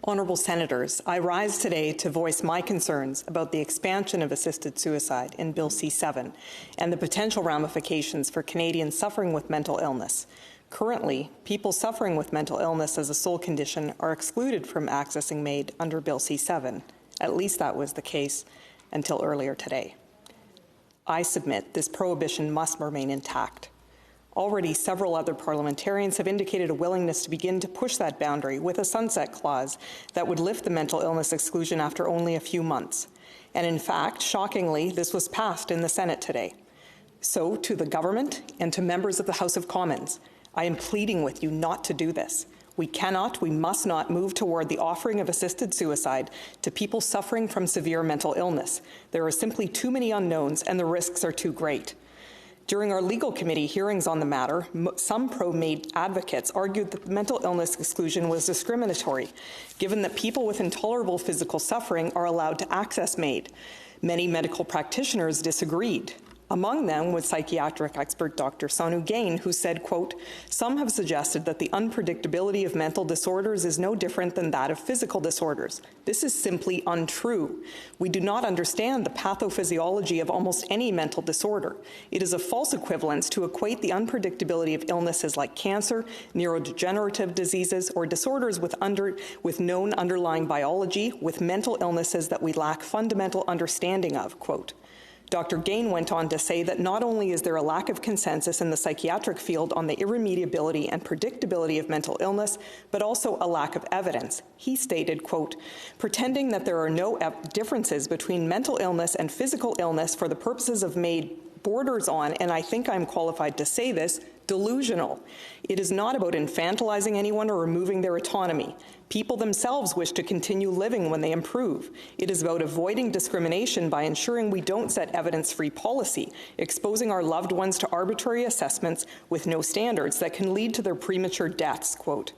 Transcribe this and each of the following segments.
Honourable Senators, I rise today to voice my concerns about the expansion of assisted suicide in Bill C-7 and the potential ramifications for Canadians suffering with mental illness. Currently, people suffering with mental illness as a sole condition are excluded from accessing MAID under Bill C-7. At least that was the case until earlier today. I submit this prohibition must remain intact. Already, several other parliamentarians have indicated a willingness to begin to push that boundary with a sunset clause that would lift the mental illness exclusion after only a few months. And in fact, shockingly, this was passed in the Senate today. So, to the government and to members of the House of Commons, I am pleading with you not to do this. We must not move toward the offering of assisted suicide to people suffering from severe mental illness. There are simply too many unknowns and the risks are too great. During our legal committee hearings on the matter, some pro-MAID advocates argued that the mental illness exclusion was discriminatory, given that people with intolerable physical suffering are allowed to access MAID. Many medical practitioners disagreed. Among them was psychiatric expert Dr. Sonu Gain, who said, quote, "Some have suggested that the unpredictability of mental disorders is no different than that of physical disorders. This is simply untrue. We do not understand the pathophysiology of almost any mental disorder. It is a false equivalence to equate the unpredictability of illnesses like cancer, neurodegenerative diseases, or disorders with known underlying biology with mental illnesses that we lack fundamental understanding of," quote. Dr. Gain went on to say that not only is there a lack of consensus in the psychiatric field on the irremediability and predictability of mental illness, but also a lack of evidence. He stated, quote, "Pretending that there are no differences between mental illness and physical illness for the purposes of MAID borders on, and I think I'm qualified to say this, delusional. It is not about infantilizing anyone or removing their autonomy. People themselves wish to continue living when they improve. It is about avoiding discrimination by ensuring we don't set evidence-free policy, exposing our loved ones to arbitrary assessments with no standards that can lead to their premature deaths," quote.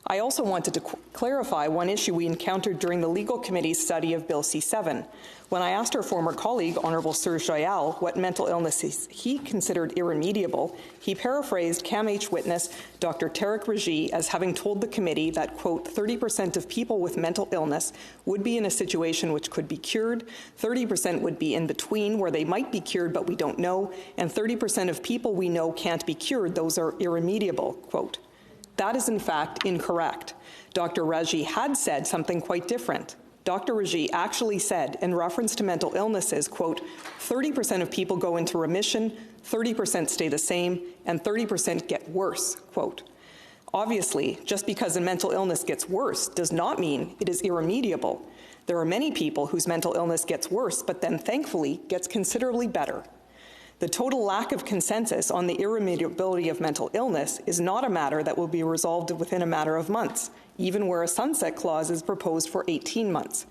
I also wanted to clarify one issue we encountered during the Legal Committee's study of Bill C-7. When I asked our former colleague, Honourable Serge Joyal, what mental illnesses he considered irremediable, he paraphrased CAMH witness Dr. Tarek Raji as having told the committee that, quote, 30% of people with mental illness would be in a situation which could be cured, 30% would be in between where they might be cured but we don't know, and 30% of people we know can't be cured, those are irremediable, quote. That is in fact incorrect. Dr. Raji had said something quite different. Dr. Raji actually said, in reference to mental illnesses, quote, 30% of people go into remission, 30% stay the same, and 30% get worse, quote. Obviously, just because a mental illness gets worse does not mean it is irremediable. There are many people whose mental illness gets worse, but then thankfully gets considerably better. The total lack of consensus on the irremediability of mental illness is not a matter that will be resolved within a matter of months, even where a sunset clause is proposed for 18 months.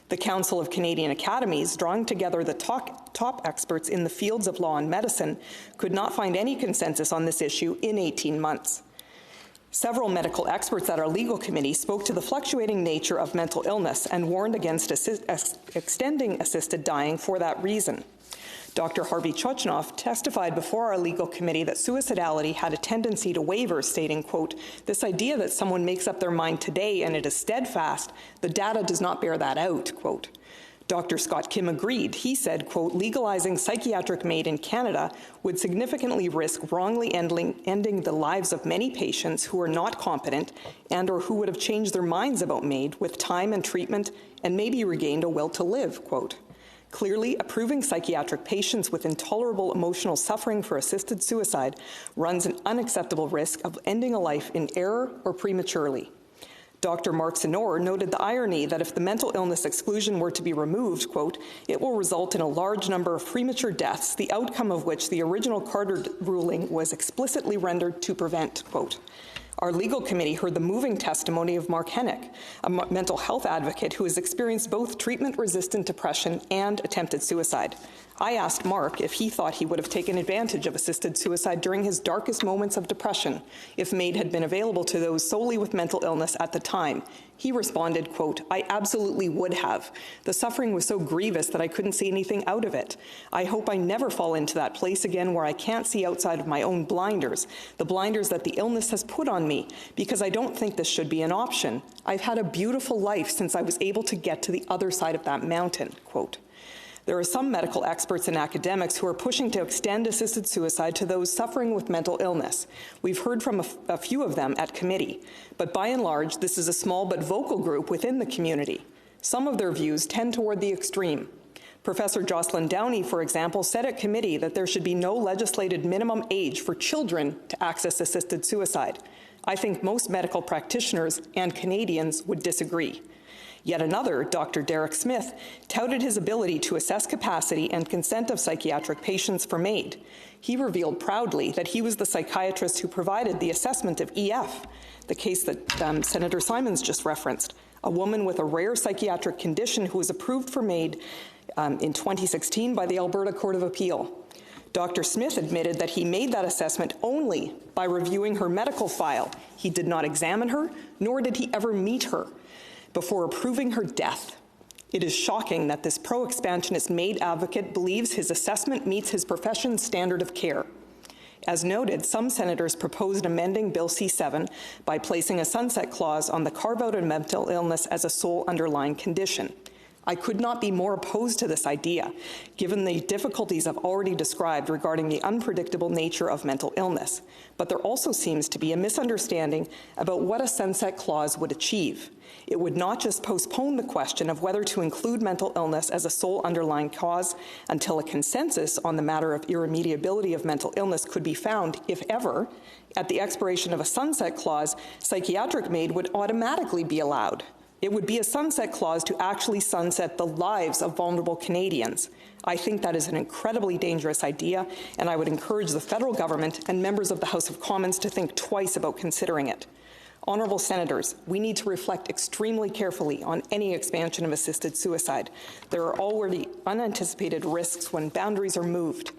The Council of Canadian Academies, drawing together the top experts in the fields of law and medicine, could not find any consensus on this issue in 18 months. Several medical experts at our legal committee spoke to the fluctuating nature of mental illness and warned against extending assisted dying for that reason. Dr. Harvey Chochnov testified before our legal committee that suicidality had a tendency to waver, stating, quote, "This idea that someone makes up their mind today and it is steadfast, the data does not bear that out," quote. Dr. Scott Kim agreed. He said, quote, "Legalizing psychiatric MAID in Canada would significantly risk wrongly ending the lives of many patients who are not competent and or who would have changed their minds about MAID with time and treatment and maybe regained a will to live," quote. Clearly, approving psychiatric patients with intolerable emotional suffering for assisted suicide runs an unacceptable risk of ending a life in error or prematurely. Dr. Mark Sinor noted the irony that if the mental illness exclusion were to be removed, quote, "it will result in a large number of premature deaths, the outcome of which the original Carter ruling was explicitly rendered to prevent," quote. Our legal committee heard the moving testimony of Mark Hennick, a mental health advocate who has experienced both treatment-resistant depression and attempted suicide. I asked Mark if he thought he would have taken advantage of assisted suicide during his darkest moments of depression if MAID had been available to those solely with mental illness at the time. He responded, quote, "I absolutely would have. The suffering was so grievous that I couldn't see anything out of it. I hope I never fall into that place again where I can't see outside of my own blinders, the blinders that the illness has put on me, because I don't think this should be an option. I've had a beautiful life since I was able to get to the other side of that mountain," quote. There are some medical experts and academics who are pushing to extend assisted suicide to those suffering with mental illness. We've heard from a few of them at committee, but by and large, this is a small but vocal group within the community. Some of their views tend toward the extreme. Professor Jocelyn Downey, for example, said at committee that there should be no legislated minimum age for children to access assisted suicide. I think most medical practitioners and Canadians would disagree. Yet another, Dr. Derek Smith, touted his ability to assess capacity and consent of psychiatric patients for MAID. He revealed proudly that he was the psychiatrist who provided the assessment of EF, the case that Senator Simons just referenced, a woman with a rare psychiatric condition who was approved for MAID in 2016 by the Alberta Court of Appeal. Dr. Smith admitted that he made that assessment only by reviewing her medical file. He did not examine her, nor did he ever meet her before approving her death. It is shocking that this pro-expansionist MAID advocate believes his assessment meets his profession's standard of care. As noted, some senators proposed amending Bill C-7 by placing a sunset clause on the carve-out of mental illness as a sole underlying condition. I could not be more opposed to this idea, given the difficulties I've already described regarding the unpredictable nature of mental illness. But there also seems to be a misunderstanding about what a sunset clause would achieve. It would not just postpone the question of whether to include mental illness as a sole underlying cause until a consensus on the matter of irremediability of mental illness could be found, if ever. At the expiration of a sunset clause, psychiatric MAID would automatically be allowed. It would be a sunset clause to actually sunset the lives of vulnerable Canadians. I think that is an incredibly dangerous idea, and I would encourage the federal government and members of the House of Commons to think twice about considering it. Honourable Senators, we need to reflect extremely carefully on any expansion of assisted suicide. There are already unanticipated risks when boundaries are moved.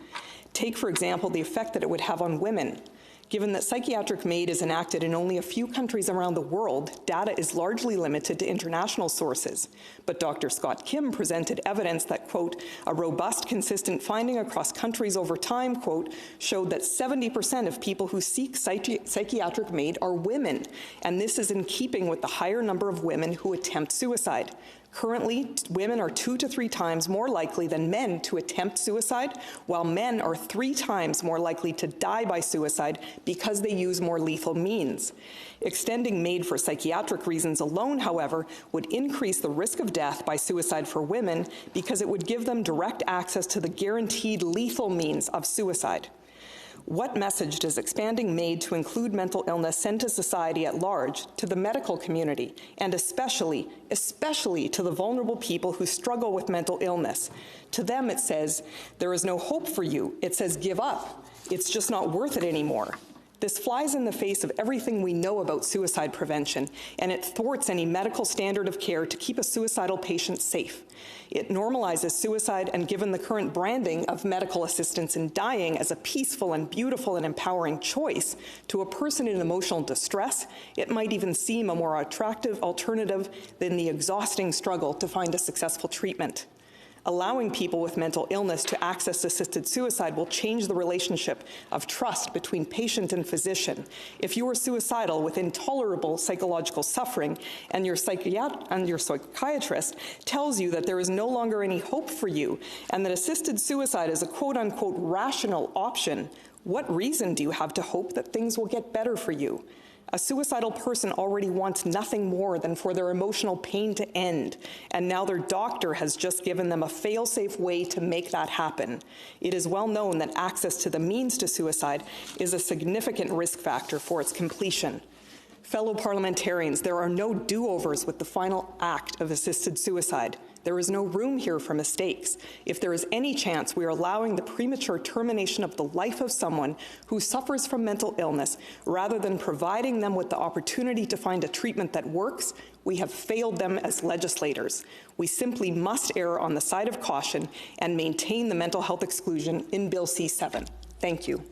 Take, for example, the effect that it would have on women. Given that psychiatric MAID is enacted in only a few countries around the world, data is largely limited to international sources. But Dr. Scott Kim presented evidence that, quote, a robust, consistent finding across countries over time, quote, showed that 70% of people who seek psychiatric MAID are women, and this is in keeping with the higher number of women who attempt suicide. Currently, women are 2 to 3 times more likely than men to attempt suicide, while men are 3 times more likely to die by suicide because they use more lethal means. Extending MAID for psychiatric reasons alone, however, would increase the risk of death by suicide for women because it would give them direct access to the guaranteed lethal means of suicide. What message does expanding MAID to include mental illness send to society at large, to the medical community, and especially to the vulnerable people who struggle with mental illness? To them it says, there is no hope for you. It says, give up. It's just not worth it anymore. This flies in the face of everything we know about suicide prevention, and it thwarts any medical standard of care to keep a suicidal patient safe. It normalizes suicide, and given the current branding of medical assistance in dying as a peaceful and beautiful and empowering choice to a person in emotional distress, it might even seem a more attractive alternative than the exhausting struggle to find a successful treatment. Allowing people with mental illness to access assisted suicide will change the relationship of trust between patient and physician. If you are suicidal with intolerable psychological suffering and your psychiatrist tells you that there is no longer any hope for you and that assisted suicide is a quote-unquote rational option, what reason do you have to hope that things will get better for you? A suicidal person already wants nothing more than for their emotional pain to end, and now their doctor has just given them a fail-safe way to make that happen. It is well known that access to the means to suicide is a significant risk factor for its completion. Fellow parliamentarians, there are no do-overs with the final act of assisted suicide. There is no room here for mistakes. If there is any chance we are allowing the premature termination of the life of someone who suffers from mental illness rather than providing them with the opportunity to find a treatment that works, we have failed them as legislators. We simply must err on the side of caution and maintain the mental health exclusion in Bill C-7. Thank you.